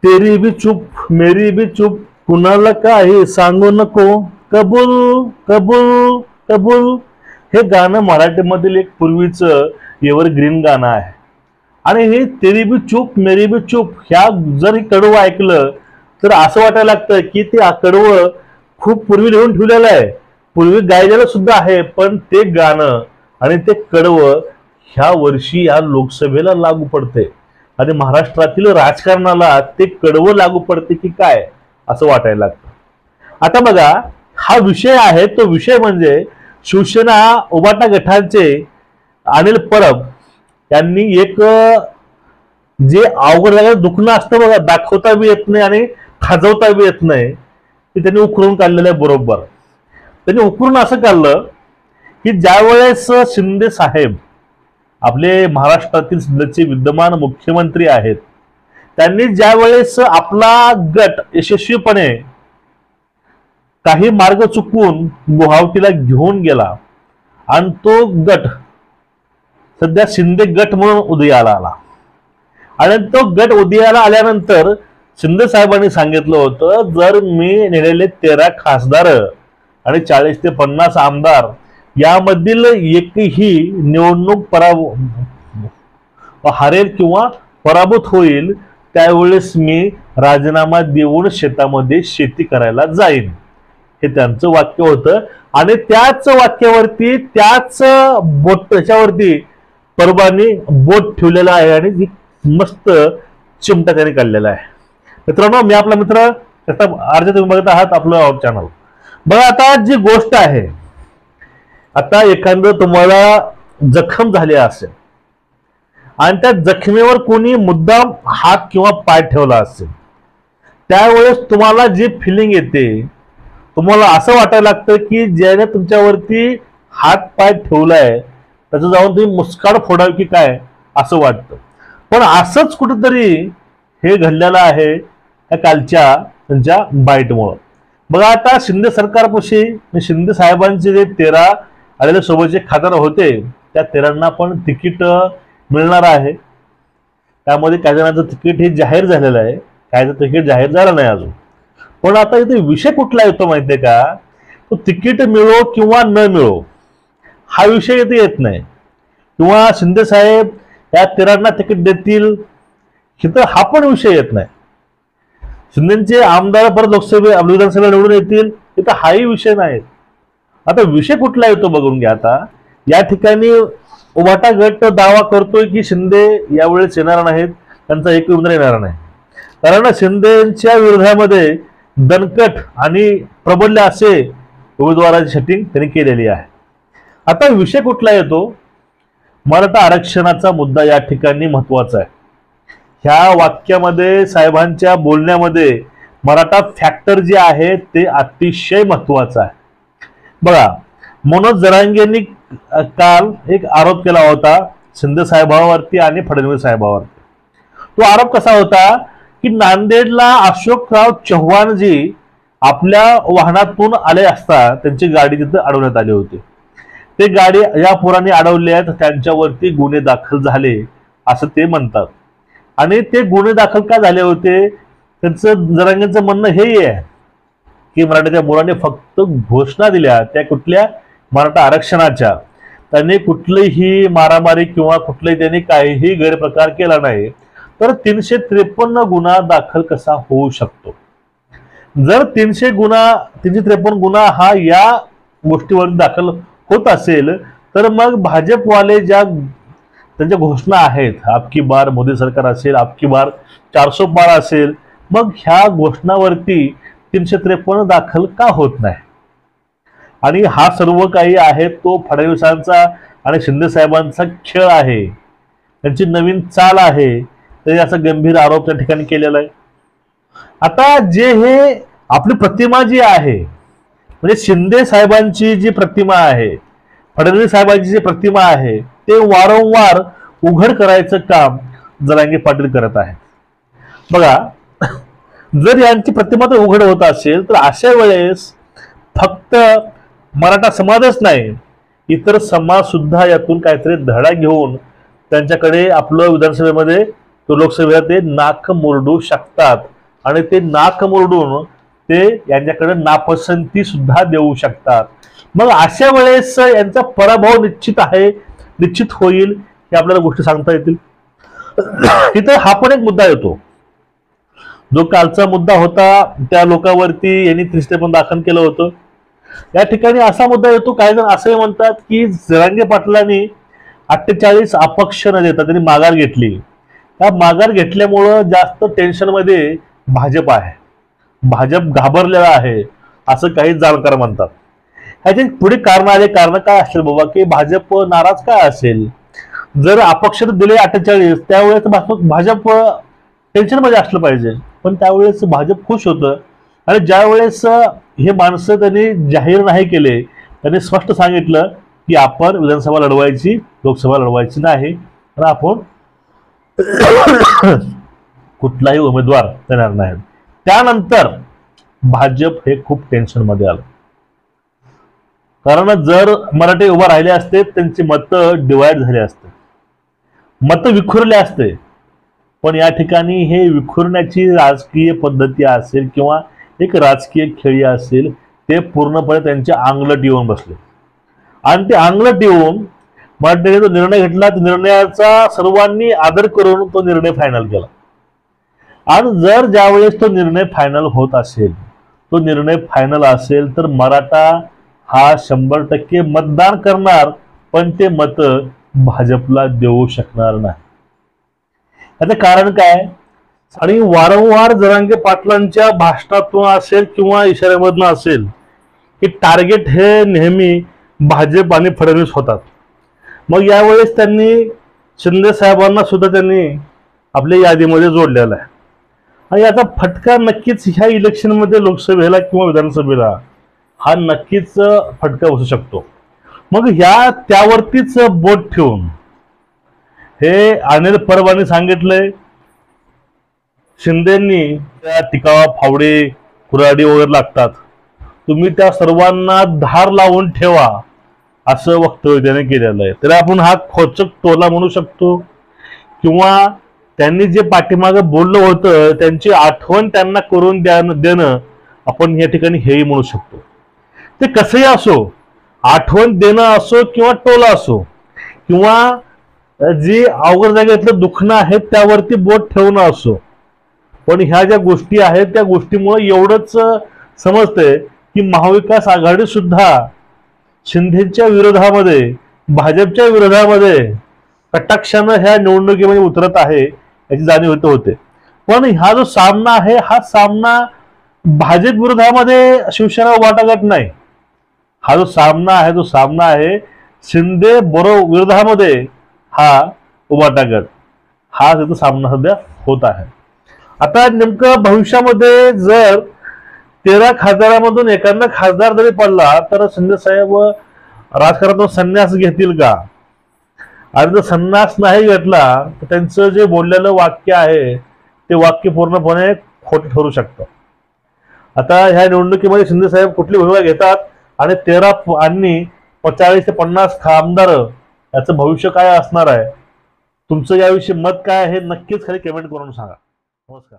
तेरी भी चुप मेरी भी चुप, कुणाला काही सांगू नको, कबूल कबूल कबूल. हे गाणं मराठीमधील एक पूर्वीचं एव्हरग्रीन गाणं आहे. आणि हे तेरी भी चुप मेरी भी चुप ह्या जर हे कडवं ऐकलं तर असं वाटायला लागतं की ते कडवं खूप पूर्वी लिहून ठेवलेलं आहे, पूर्वी गायलेलं सुद्धा आहे. पण ते गाणं आणि ते कडवं ह्या वर्षी या लोकसभेला लागू पडते आणि महाराष्ट्रातील राजकारणाला ते कडवं लागू पडते की काय असं वाटायला लागतं. आता बघा, हा विषय आहे, तो विषय म्हणजे शिवसेना उभाटा गटाचे अनिल परब यांनी एक जे अवघड झालेलं दुखणं असतं बघा, दाखवता बी येत नाही आणि खाजवता बी येत नाही, ते त्यांनी उकरून काढलेलं आहे. बरोबर त्यांनी उकरून असं काढलं की ज्यावेळेस शिंदे साहेब आपले महाराष्ट्रातील सध्याचे विद्यमान मुख्यमंत्री आहेत, त्यांनी ज्यावेळेस आपला गट यशस्वीपणे काही मार्ग चुकवून गुवाहाटीला घेऊन गेला आणि तो गट सध्या शिंदे गट म्हणून उदयाला आला. आणि तो गट उदयाला आल्यानंतर शिंदे साहेबांनी सांगितलं होतं, जर मी नेलेले 13 खासदार आणि 40 ते 50 आमदार यामधील एकही निवडणूक हारेल किंवा पराभूत होईल, त्यावेळेस मी राजीनामा देऊन शेतामध्ये शेती करायला जाईन, हे त्यांचं वाक्य होतं. आणि त्याच वाक्यावरती त्याच त्याच्यावरती परबांनी बोट ठेवलेला आहे आणि मस्त चिमटा त्याने काढलेला आहे. मित्रांनो, मी आपला मित्र अर्ज, तुम्ही बघत आहात आपलं चॅनल. बघा, आता जी गोष्ट आहे, आता एखादं तुम्हाला जखम झाली असेल आणि त्या जखमेवर कोणी मुद्दाम हात किंवा पाय ठेवला असेल, त्यावेळेस तुम्हाला जी फिलिंग येते, तुम्हाला असं वाटायला लागतं की ज्याने तुमच्यावरती हात पाय ठेवलाय त्याचं जाऊन तुम्ही मुस्काड फोडावी की काय असं वाटतं. पण असंच कुठंतरी हे घडलेलं आहे त्या कालच्या त्यांच्या बाईटमुळं. बघा, आता शिंदे सरकारपाशी शिंदे साहेबांचे जे 13 आलेले सोबतचे खासदार होते, त्या 13 पण तिकीट मिळणार आहे. त्यामध्ये काही जणांचं तिकीट हे जाहीर झालेलं आहे, काहीचं तिकीट जाहीर झालं नाही अजून. पण आता इथे विषय कुठला येतो माहितीये का, तो तिकीट मिळो किंवा न मिळो हा विषय इथे येत नाही, किंवा शिंदे साहेब या 13 तिकीट देतील इथं हा पण विषय येत नाही. शिंदेचे आमदार परत विधानसभेला निवडून येतील इथं हाही विषय नाही. आता विषय कुठला येतो बघून घ्या. आता या ठिकाणी उभाटा गट दावा करतोय की शिंदे यावेळेस येणार नाहीत, त्यांचा एक उमेदवार येणार नाही, कारण शिंदेच्या विरोधामध्ये दणकट आणि प्रबल असे उमेदवाराची सेटिंग त्यांनी केलेली आहे. आता विषय कुठला येतो, मराठा आरक्षणाचा मुद्दा या ठिकाणी महत्वाचा आहे. ह्या वाक्यामध्ये साहेबांच्या बोलण्यामध्ये मराठा फॅक्टर जे आहे ते अतिशय महत्वाचं आहे. बघा, मनोज जरांगेंनी काल एक आरोप केला होता शिंदे साहेबांवरती आणि फडणवीस साहेबांवरती. तो आरोप कसा होता की नांदेडला अशोकराव चव्हाणजी आपल्या वाहनातून आले असता त्यांची गाडी तिथे अडवण्यात आली होती. ते गाडी या पोरांनी अडवले आहेत, त्यांच्यावरती गुन्हे दाखल झाले असं ते म्हणतात. आणि ते गुन्हे दाखल का झाले होते, त्यांचं जरांगेंचं म्हणणं हे आहे की मराठ्याच्या मुलांनी फक्त घोषणा दिल्या त्या कुठल्या मराठा आरक्षणाच्या, त्यांनी कुठलीही मारामारी किंवा कुठलाही त्यांनी काहीही गैरप्रकार केला नाही, तर 353 गुन्हा दाखल कसा होऊ शकतो. जर 353 गुन्हा हा या गोष्टीवर दाखल होत असेल, तर मग भाजपवाले ज्या त्यांच्या घोषणा आहेत, आपकी बार मोदी सरकार असेल, आपकी बार 400 पार असेल, मग ह्या घोषणावरती 353 दाखल का होत नाही. आणि हा सर्व काही आहे तो फडणवीसांचा आणि शिंदे साहेबांचा खेळ आहे, त्यांची नवीन चाल आहे, तरी असा गंभीर आरोप त्या ठिकाणी केलेला आहे. आता जे हे आपली प्रतिमा जी आहे, म्हणजे शिंदे साहेबांची जी प्रतिमा आहे, फडणवीस साहेबांची जी प्रतिमा आहे, ते वारंवार उघड करायचं काम जरांगे पाटील करत आहेत. बघा, जर यांची प्रतिमा तर उघड होत असेल तर अशा वेळेस फक्त मराठा समाजच नाही, इतर समाज सुद्धा यातून काहीतरी धडा घेऊन त्यांच्याकडे आपलं विधानसभेमध्ये तो लोकसभेला ते नाक मुरडू शकतात आणि ते नाक मुरडून ते यांच्याकडे नापसंती सुद्धा देऊ शकतात. मग अशा वेळेस यांचा पराभव निश्चित होईल हे आपल्याला गोष्टी सांगता येतील. तिथं हा पण एक मुद्दा येतो. जो कालचा मुद्दा होता त्या लोकांवरती यांनी 353 दाखल केलं होतं. या ठिकाणी असा मुद्दा येतो, काही जण असंही म्हणतात की जरांगे पाटलांनी 48 अपक्ष न देता त्यांनी माघार घेतली. त्या माघार घेतल्यामुळं जास्त टेन्शनमध्ये भाजप आहे, भाजप घाबरलेला आहे असं काही जाणकार म्हणतात. ह्याचे पुढे कारण आले. कारण काय असेल बाबा की भाजप नाराज काय असेल? जर अपक्ष दिले 48 त्यावेळेस भाजप टेन्शन मध्ये असलं पाहिजे, पण त्यावेळेस भाजप खुश होतं. आणि ज्या वेळेस हे माणसं त्यांनी जाहीर नाही केले, त्यांनी स्पष्ट सांगितलं की आपण विधानसभा लढवायची, लोकसभा लढवायची नाही, तर आपण कुठलाही उमेदवार देणार नाही. त्यानंतर भाजप हे खूप टेन्शन मध्ये आलं. कारण जर मराठे उभा राहिले असते त्यांची मतं डिवाइड झाली असते, मतं विखुरले असते. पण या ठिकाणी हे विखुरण्याची राजकीय पद्धती असेल किंवा एक राजकीय खेळी असेल, ते पूर्णपणे त्यांच्या अंगलट येऊन बसले. आणि ते अंगलट येऊन मराठ्यांनी जो निर्णय घेतला, त्या निर्णयाचा सर्वांनी आदर करून तो निर्णय फायनल केला. आणि जर ज्यावेळेस तो निर्णय फायनल होत असेल, तो निर्णय फायनल असेल, तर मराठा हा 100% मतदान करणार, पण ते मत भाजपला देऊ शकणार नाही. याचं कारण काय? आणि वारंवार जरांगे पाटलांच्या भाषणातून असेल किंवा इशाऱ्यामधून असेल की टार्गेट हे नेहमी भाजप आणि फडणवीस होतात. मग यावेळेस त्यांनी शिंदे साहेबांना सुद्धा त्यांनी आपल्या यादीमध्ये जोडलेला आहे. आणि याचा फटका नक्कीच ह्या इलेक्शनमध्ये लोकसभेला किंवा विधानसभेला हा नक्कीच फटका बसू शकतो. मग त्यावरतीच बोट ठेवून हे अनिल परबांनी सांगितलंय, शिंदेंनी त्या टिकावा, फावडे, कुऱ्हाडी वगैरे लागतात, तुम्ही त्या सर्वांना धार लावून ठेवा, असं वक्तव्य त्याने केलेलं आहे. तर आपण हा खोचक टोला म्हणू शकतो, किंवा त्यांनी जे पाठीमागे बोललं होतं त्यांची आठवण त्यांना करून देणं आपण या ठिकाणी हेही म्हणू शकतो. ते कसंही असो, आठवण देणं असो किंवा टोला असो, किंवा जी अवघड जागेतलं दुखणं आहे त्यावरती बोट ठेवणं असो, पण ह्या ज्या गोष्टी आहेत त्या गोष्टीमुळे एवढंच समजतंय की महाविकास आघाडी सुद्धा शिंदेच्या विरोधामध्ये, भाजपच्या विरोधामध्ये कटाक्षानं ह्या निवडणुकीमध्ये उतरत आहे याची जाणीव होते. पण हा जो सामना आहे, हा सामना भाजप विरोधामध्ये शिवसेना उभाटा गट नाही. हा जो सामना आहे, तो सामना आहे शिंदे विरोधामध्ये हा उभाटा गट, हा त्याचा सामना सध्या होत आहे. आता नेमकं भविष्यामध्ये जर 13 खासदारामधून एखादा खासदार जरी पडला तर शिंदे साहेब राजकारणातून संन्यास घेतील का? आणि जर संन्यास नाही घेतला तर त्यांचं जे बोललेलं वाक्य आहे ते वाक्य पूर्णपणे खोटं ठरू शकतं. आता ह्या निवडणुकीमध्ये शिंदे साहेब कुठली भूमिका घेतात आणि 13 आणि 40 ते 50 आमदार याचं भविष्य काय असणार आहे? तुमचं याविषयी मत काय आहे हे नक्कीच खाली कमेंट करून सांगा. नमस्कार.